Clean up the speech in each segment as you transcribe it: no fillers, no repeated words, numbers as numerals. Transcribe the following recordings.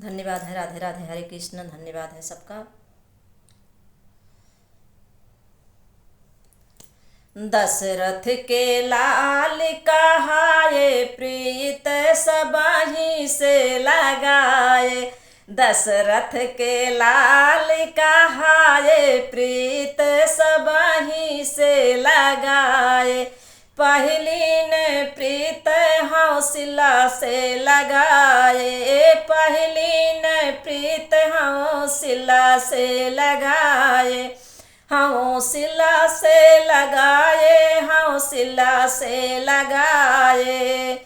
धन्यवाद है। राधे राधे, हरे कृष्ण। धन्यवाद है सबका। दशरथ के लाल कहाए, प्रीत सबहि से लगाए। दशरथ के लाल कहाए, प्रीत सबहि से लगाए। पहली ने प्रीत हौसला से लगाए। पहली ने प्रीत हौसला से लगाए। हौसला से लगाए, हौसला से लगाए।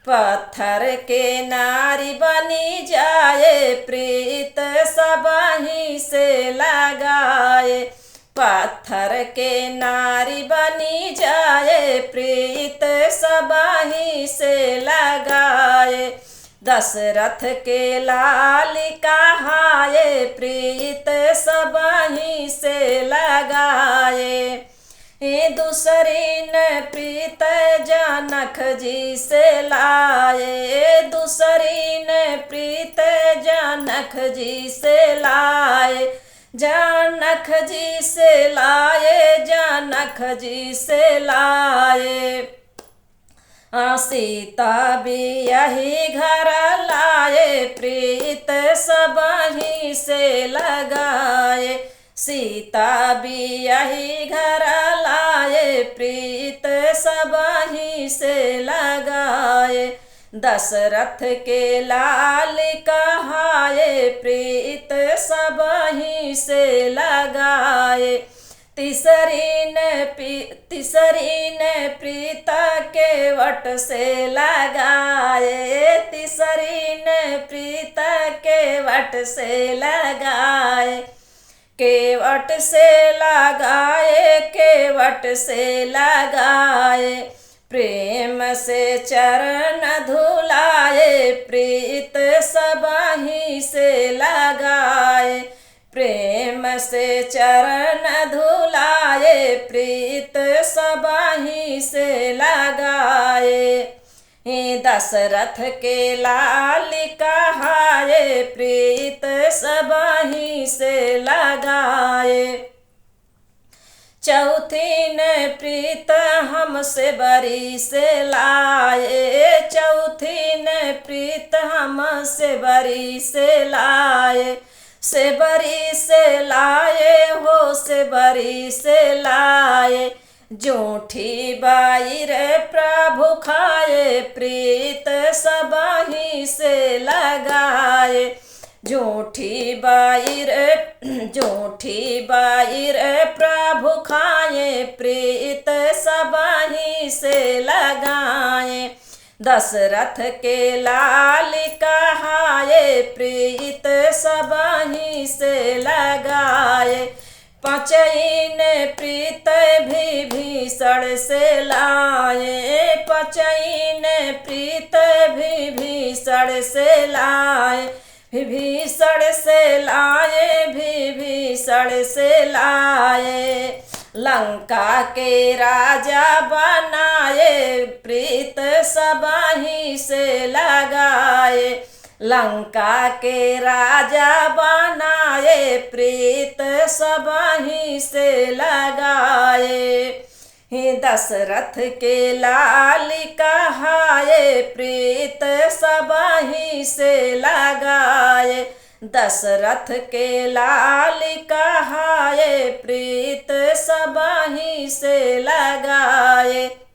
पत्थर के नारी बनी जाए, प्रीत सबहि से लगाए। पत्थर के नारी बनी जाए, प्रीत सबहि से लगाए। दशरथ के लाल कहाए, प्रीत सबहि से लगाए। दूसरी ने प्रीत जनक जी से लाए। दूसरी ने प्रीत जनक जी से लाए। जनक जी से लाए, जनक जी से लाए। सीता भी यही घर लाए, प्रीत सबहि से लगाए। सीता भी यही घर लाए, प्रीत सबहि से लगाए। दशरथ के लाल कहाए, प्रीत सबहि से लगाए। तीसरी ने प्रीता के वट से लगाए। तीसरी ने प्रीता के वट से लगाए। केवट से लगाए, केवट से लगाए। प्रेम से चरण धुलाए, प्रीत सबहि से लगाए। प्रेम से चरण धुलाए, प्रीत सबहि से लगाए। दशरथ के लाल कहाए, प्रीत सबहि से लगाए। चौथी ने प्रीत हमसे बरी से लाए। चौथी ने प्रीत हमसे बरी से लाए। से बरी से लाए हो, से बरी से लाए। जूठी बाई रे प्रभु खाए, प्रीत सबहि से लगाए। जूठी बाई रे प्रभु खाए, प्रीत सबहि से लगाए। दशरथ के लाल कहाए, प्रीत सबहि से लगाए। पांचई ने प्रीत विभीषण से लाए। पांचई ने प्रीत विभीषण से लाए। विभीषण से लाए, विभीषण से लाए। लंका के राजा बनाए, प्रीत सबहि से लगाए। लंका के राजा बनाए, प्रीत सबहि से लगाए। दशरथ के लाल कहाए, प्रीत सबहि से लगाए। दशरथ के लाल कहाए, प्रीत सबहि से लगाए।